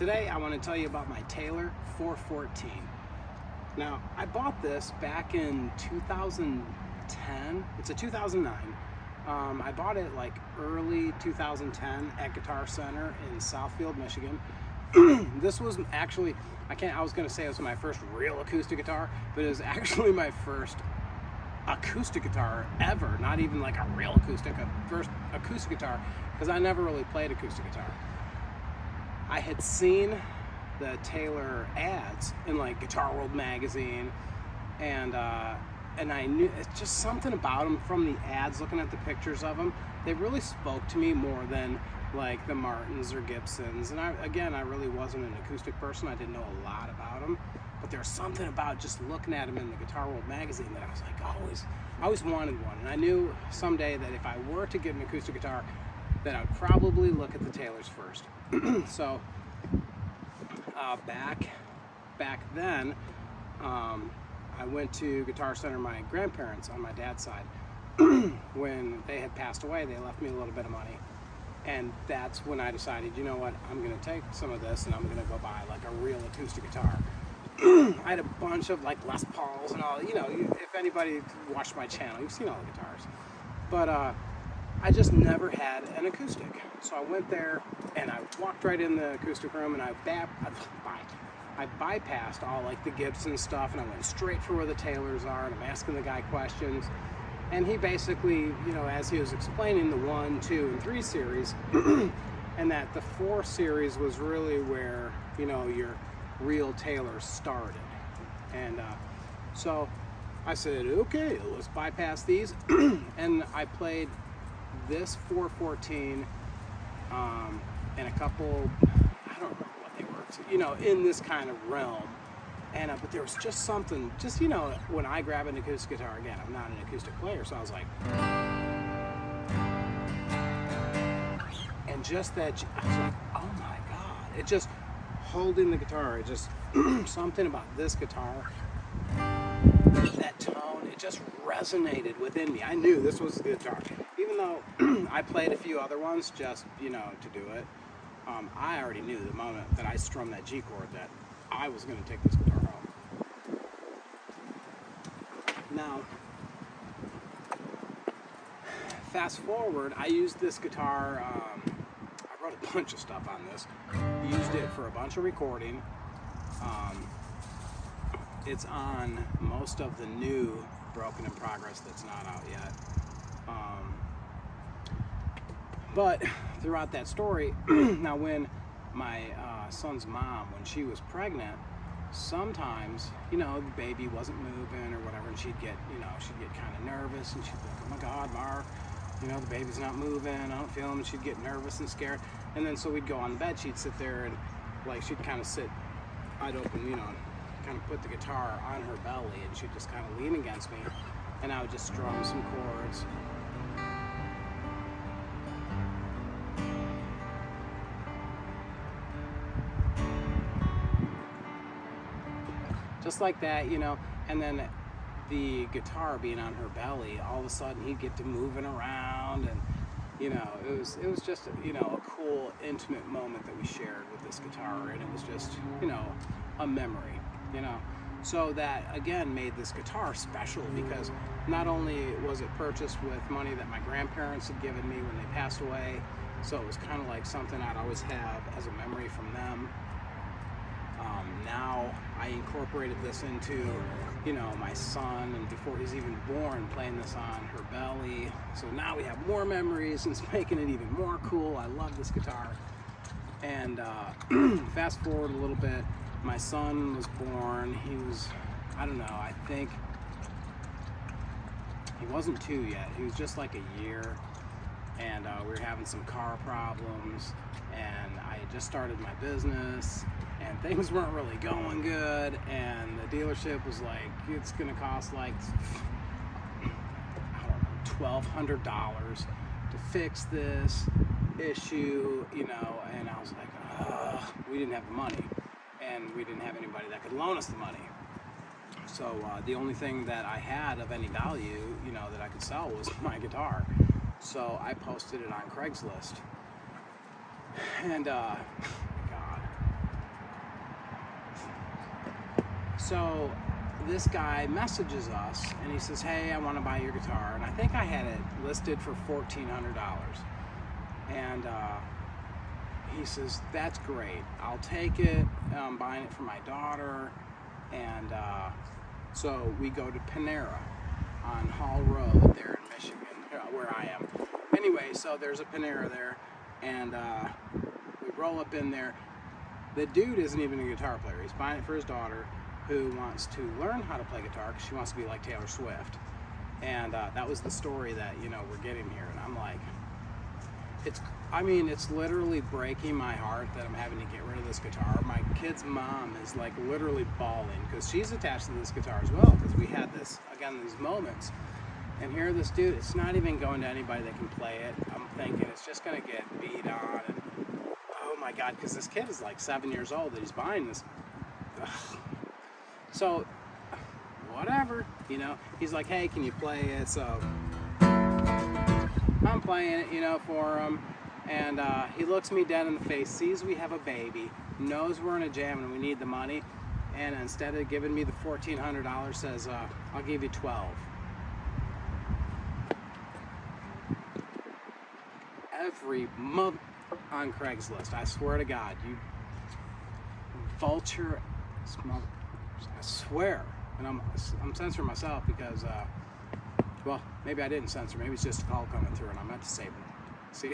Today I want to tell you about my Taylor 414. Now, I bought this back in 2010. It's a 2009. I bought it like early 2010 at Guitar Center in Southfield, Michigan. This was actually, I was going to say it was my first real acoustic guitar, but it was actually my first acoustic guitar ever. Not even like a real acoustic, a first acoustic guitar, because I never really played acoustic guitar. I had seen the Taylor ads in like Guitar World magazine, and I knew it's just something about them from the ads, looking at the pictures of them, they really spoke to me more than like the Martins or Gibsons. And I really wasn't an acoustic person. I didn't know a lot about them, but there's something about just looking at them in the Guitar World magazine that I was like, I always wanted one. And I knew someday that if I were to get an acoustic guitar, that I'd probably look at the Taylors first. So back then, I went to Guitar Center. My grandparents on my dad's side, when they had passed away, they left me a little bit of money, and that's when I decided, you know what, I'm gonna take some of this and I'm gonna go buy like a real acoustic guitar. I had a bunch of like Les Pauls and all, if anybody watched my channel, you've seen all the guitars, but I just never had an acoustic. So I went there and I walked right in the acoustic room, and I bypassed all like the Gibson stuff, and I went straight for where the Taylors are, and I'm asking the guy questions. And he basically, as he was explaining the 1, 2, and 3 series, and that the 4 series was really where, your real Taylor started. And so I said, okay, let's bypass these. And I played this 414 and a couple, I don't remember what they were, in this kind of realm. And but there was just something, when I grab an acoustic guitar, again, I'm not an acoustic player, so I was like, and just that, I was like, oh my God, it just, holding the guitar, it just, something about this guitar, that tone, it just resonated within me. I knew this was the guitar. Even though I played a few other ones just, to do it, I already knew the moment that I strummed that G chord that I was going to take this guitar home. Now, fast forward, I used this guitar, I wrote a bunch of stuff on this, used it for a bunch of recording. It's on most of the new Broken in Progress that's not out yet. But throughout that story, now when my son's mom, when she was pregnant, sometimes, the baby wasn't moving or whatever, and she'd get kind of nervous, and she'd be like, oh my God, Mark, the baby's not moving, I don't feel him, and she'd get nervous and scared. And then so we'd go on the bed, she'd sit there and like, she'd kind of sit, I'd open, kind of put the guitar on her belly, and she'd just kind of lean against me, and I would just strum some chords. Just like that, and then the guitar being on her belly, all of a sudden he'd get to moving around, and it was just a cool, intimate moment that we shared with this guitar, and it was just a memory, so that again made this guitar special, because not only was it purchased with money that my grandparents had given me when they passed away, so it was kind of like something I'd always have as a memory from them. Now I incorporated this into, my son, and before he's even born, playing this on her belly. So now we have more memories, and it's making it even more cool. I love this guitar. And fast forward a little bit, my son was born. He was, I don't know, I think he wasn't 2 yet. He was just like a year. And we were having some car problems, and I had just started my business, and things weren't really going good, and the dealership was like, it's gonna cost like, I don't know, $1,200 to fix this issue, and I was like, we didn't have the money, and we didn't have anybody that could loan us the money. So the only thing that I had of any value, that I could sell was my guitar. So I posted it on Craigslist, and God, So this guy messages us and he says, hey, I want to buy your guitar. And I think I had it listed for $1,400. And he says, that's great. I'll take it. I'm buying it for my daughter. And so we go to Panera on Hall Road there in Michigan, where I am. Anyway, so there's a Panera there. And we roll up in there. The dude isn't even a guitar player. He's buying it for his daughter, who wants to learn how to play guitar because she wants to be like Taylor Swift. And that was the story that, we're getting here. And I'm like, it's literally breaking my heart that I'm having to get rid of this guitar. My kid's mom is like literally bawling because she's attached to this guitar as well, because we had this, again, these moments. And here this dude, it's not even going to anybody that can play it. I'm thinking it's just going to get beat on. And oh my God, because this kid is like 7 years old that he's buying this. Ugh. So, whatever, he's like, hey, can you play it? So, I'm playing it, for him. And he looks me dead in the face, sees we have a baby, knows we're in a jam and we need the money. And instead of giving me the $1,400, says, I'll give you 12. Every month on Craigslist, I swear to God, you vulture, I swear. And I'm censoring myself because, well, maybe I didn't censor. Maybe it's just a call coming through and I meant to save it. See?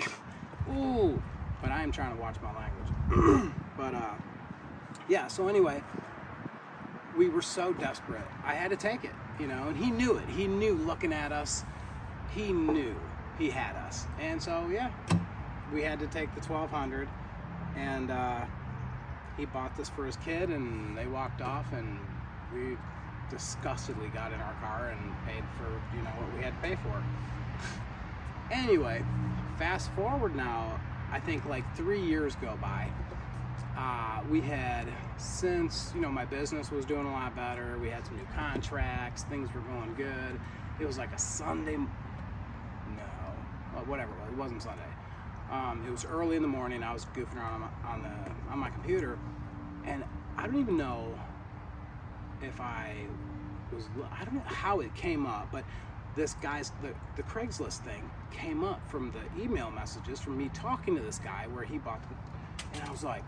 Ooh. But I am trying to watch my language. But, yeah, so anyway, we were so desperate. I had to take it, and he knew it. He knew looking at us. He knew he had us. And so, yeah, we had to take the $1,200 and, he bought this for his kid, and they walked off, and we disgustedly got in our car and paid for, what we had to pay for. Anyway, fast forward now, I think like 3 years go by. We had, since, my business was doing a lot better, we had some new contracts, things were going good. It was like a Sunday, whatever it was, it wasn't Sunday. It was early in the morning. I was goofing around on my computer, and I don't even know if I don't know how it came up, but this guy's the Craigslist thing came up from the email messages from me talking to this guy where he bought and I was like,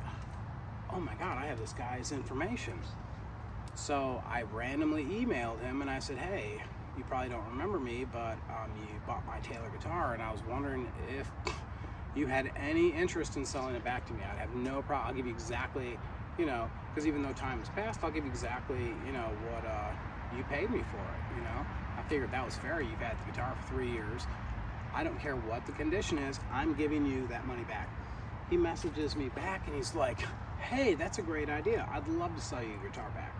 oh my God, I have this guy's information. So I randomly emailed him and I said, hey, you probably don't remember me, but you bought my Taylor guitar, and I was wondering if you had any interest in selling it back to me. I'd have no problem. I'll give you exactly, because even though time has passed, I'll give you exactly, what you paid me for it, I figured that was fair. You've had the guitar for 3 years. I don't care what the condition is. I'm giving you that money back. He messages me back and he's like, hey, that's a great idea. I'd love to sell you your guitar back.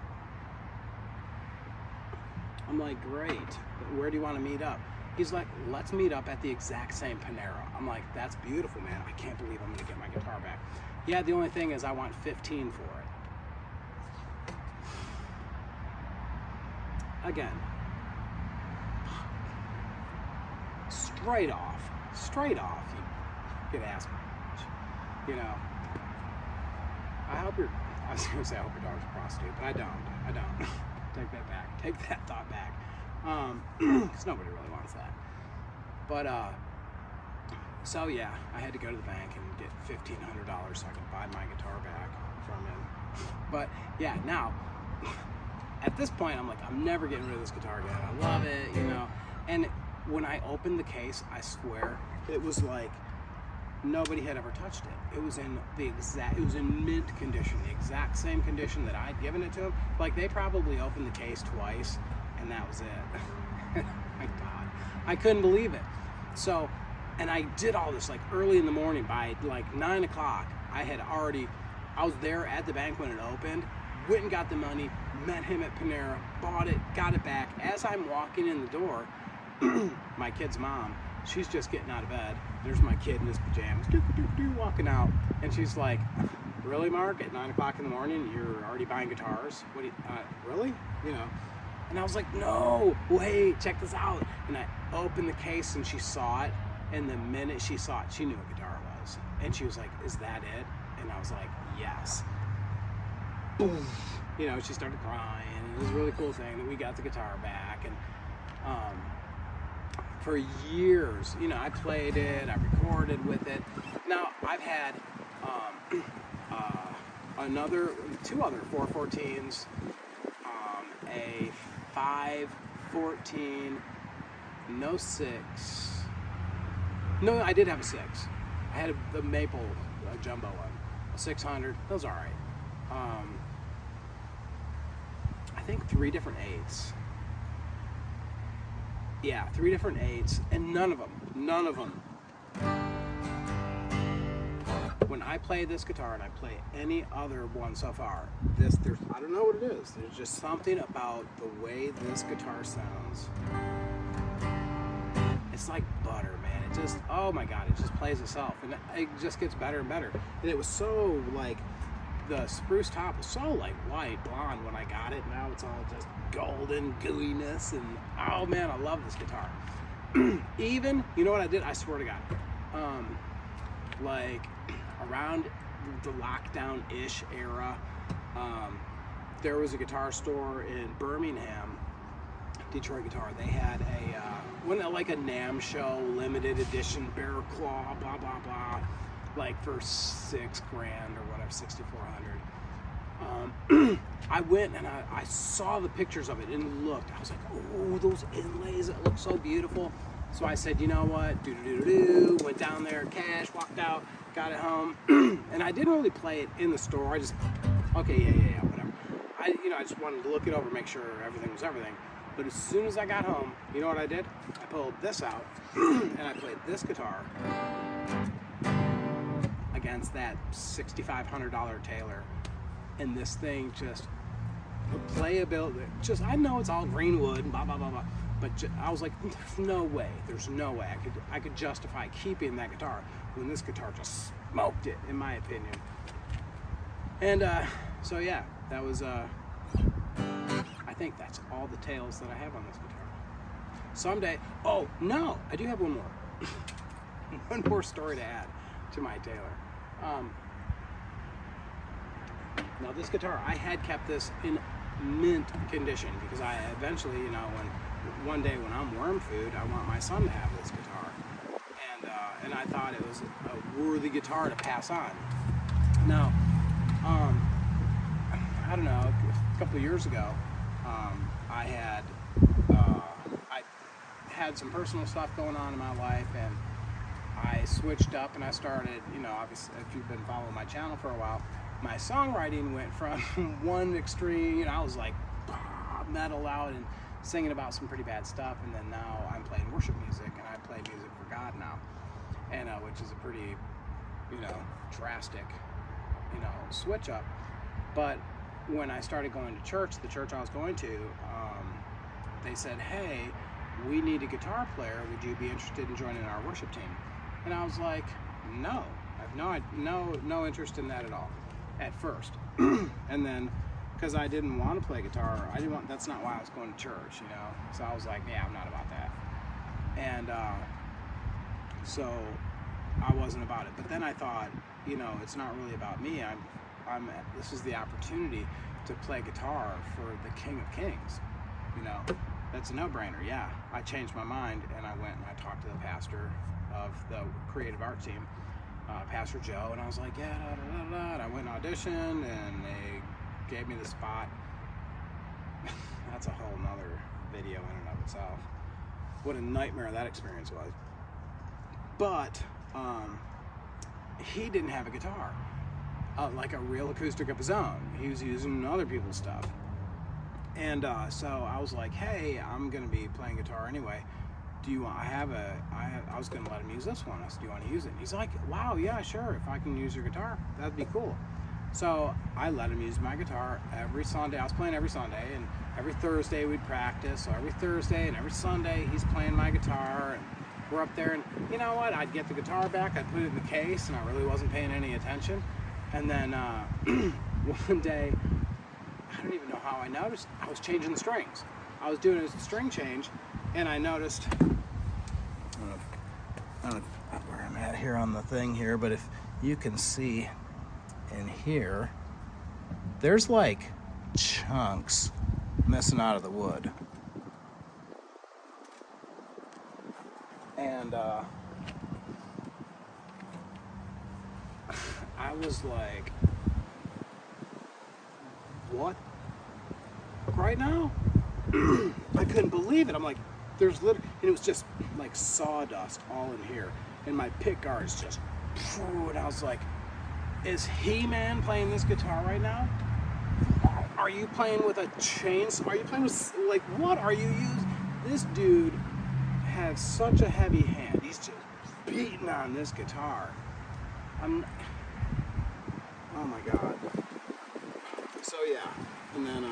I'm like, great. Where do you want to meet up? He's like, let's meet up at the exact same Panera. I'm like, that's beautiful, man. I can't believe I'm going to get my guitar back. Yeah, the only thing is I want 15 for it. Again, straight off, you could ask me. I was going to say I hope your daughter's a prostitute, but I don't. Take that back. Take that thought back. Because nobody really wants that. But, so yeah, I had to go to the bank and get $1,500 so I could buy my guitar back from him. But, yeah, now, at this point, I'm like, I'm never getting rid of this guitar again. I love it, And when I opened the case, I swear, it was like nobody had ever touched it. It was in mint condition, the exact same condition that I'd given it to him. Like, they probably opened the case twice, and that was it. My God, I couldn't believe it. So, and I did all this like early in the morning. By like 9 o'clock, I was there at the bank when it opened, went and got the money, met him at Panera, bought it, got it back. As I'm walking in the door, my kid's mom, she's just getting out of bed. There's my kid in his pajamas, walking out, and she's like, really, Mark, at 9 o'clock in the morning, you're already buying guitars? What do you, really? And I was like, no, wait, check this out. And I opened the case and she saw it, and the minute she saw it, she knew what guitar it was. And she was like, is that it? And I was like, yes. Boom. you know, she started crying, and it was a really cool thing that we got the guitar back. And for years, you know, I played it, I recorded with it. Now I've had two other 414s, a 514, no 6. No, I did have a 6. I had the maple jumbo one, a 600. That was all right. I think 3 different 8s. Yeah, 3 different 8s, and none of them. When I play this guitar and I play any other one so far, I don't know what it is. There's just something about the way this guitar sounds. It's like butter, man. It just, oh my God, it just plays itself, and it just gets better and better. And it was so like, the spruce top was so like white blonde when I got it. Now it's all just golden gooiness, and oh man, I love this guitar. Even, you know what I did? I swear to God, like around the lockdown-ish era, there was a guitar store in Birmingham, Detroit Guitar. They had like a NAMM show limited edition Bear Claw, blah blah blah, like for $6,000 or whatever, 6,400. I went and I saw the pictures of it and looked. I was like, oh, those inlays, it looks so beautiful. So I said, you know what, went down there, cash, walked out, got it home, and I didn't really play it in the store. I just, okay, yeah, whatever. I just wanted to look it over, make sure everything was everything. But as soon as I got home, you know what I did? I pulled this out, and I played this guitar against that $6,500 Taylor, and this thing just, the playability, just, I know it's all greenwood and blah, blah, blah, blah, but I was like, there's no way I could justify keeping that guitar when this guitar just smoked it, in my opinion. And so yeah, that was, I think that's all the tales that I have on this guitar. Someday, oh no, I do have one more. One more story to add to my Taylor. Now this guitar, I had kept this in mint condition because I eventually, you know, one day when I'm worm food, I want my son to have this guitar, and I thought it was a worthy guitar to pass on. Now, I don't know, a couple of years ago, I had some personal stuff going on in my life, and I switched up and I started, you know, obviously if you've been following my channel for a while, my songwriting went from one extreme, you know, I was like metal out and singing about some pretty bad stuff, and then now I'm playing worship music, and I play music for God now, and which is a pretty, you know, drastic, you know, switch up. But when I started going to church, the church I was going to, they said, hey, we need a guitar player. Would you be interested in joining our worship team? And I was like, no, I have no interest in that at all, at first. And then, because I didn't want to play guitar, that's not why I was going to church, you know? So I was like, yeah, I'm not about that. And so I wasn't about it. But then I thought, you know, it's not really about me. This is the opportunity to play guitar for the King of Kings, you know? That's a no-brainer, yeah. I changed my mind, and I went and I talked to the pastor of the creative art team, Pastor Joe, and I was like, yeah, and I went and auditioned, and they gave me the spot. That's a whole nother video in and of itself. What a nightmare that experience was. But he didn't have a guitar, like a real acoustic of his own. He was using other people's stuff. And so I was like, hey, I'm going to be playing guitar anyway. Do you want, I was going to let him use this one. I said, do you want to use it? And he's like, wow, yeah, sure. If I can use your guitar, that'd be cool. So I let him use my guitar every Sunday. I was playing every Sunday, and every Thursday we'd practice. So every Thursday and every Sunday he's playing my guitar, and we're up there. And you know what? I'd get the guitar back, I'd put it in the case, and I really wasn't paying any attention. And then one day, I don't even know how I noticed, I was changing the strings. I was doing a string change, and I noticed, I don't know where I'm at here on the thing here, but if you can see in here, there's like chunks missing out of the wood. And I was like, what? Right now? I couldn't believe it. I'm like, there's literally, and it was just like sawdust all in here. And my pick guard is just, and I was like, is He-Man playing this guitar right now? Are you playing with a chainsaw? Are you playing with, like, what are you using? This dude has such a heavy hand. He's just beating on this guitar. Oh my God. So yeah, and then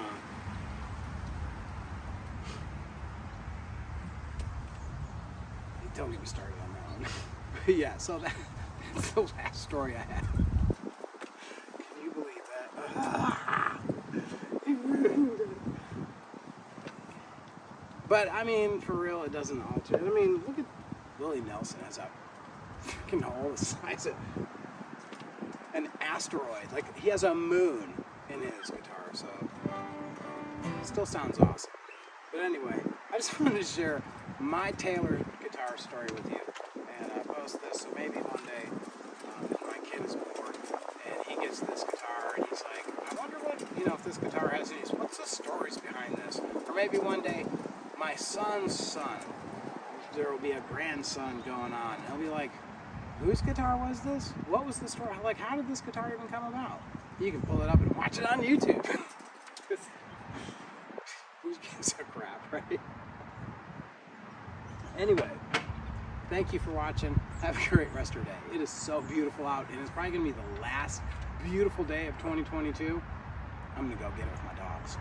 don't get me started on that one. Yeah, so that's the last story I have. Can you believe that? But I mean, for real, it doesn't alter. I mean, look at Willie Nelson as a freaking hole the size of an asteroid. Like, he has a moon in his guitar, so it still sounds awesome. But anyway, I just wanted to share my Taylor guitar story with you, and I post this so maybe one day my kid is bored and he gets this guitar and he's like, I wonder what, if this guitar has any, what's the stories behind this? Or maybe one day my son's son, there will be a grandson going on, and he'll be like, whose guitar was this? What was the story? Like, how did this guitar even come about? You can pull it up and watch it on YouTube. Who gives a crap, right? Anyway, thank you for watching. Have a great rest of your day. It is so beautiful out, and it's probably going to be the last beautiful day of 2022. I'm going to go get it with my dogs.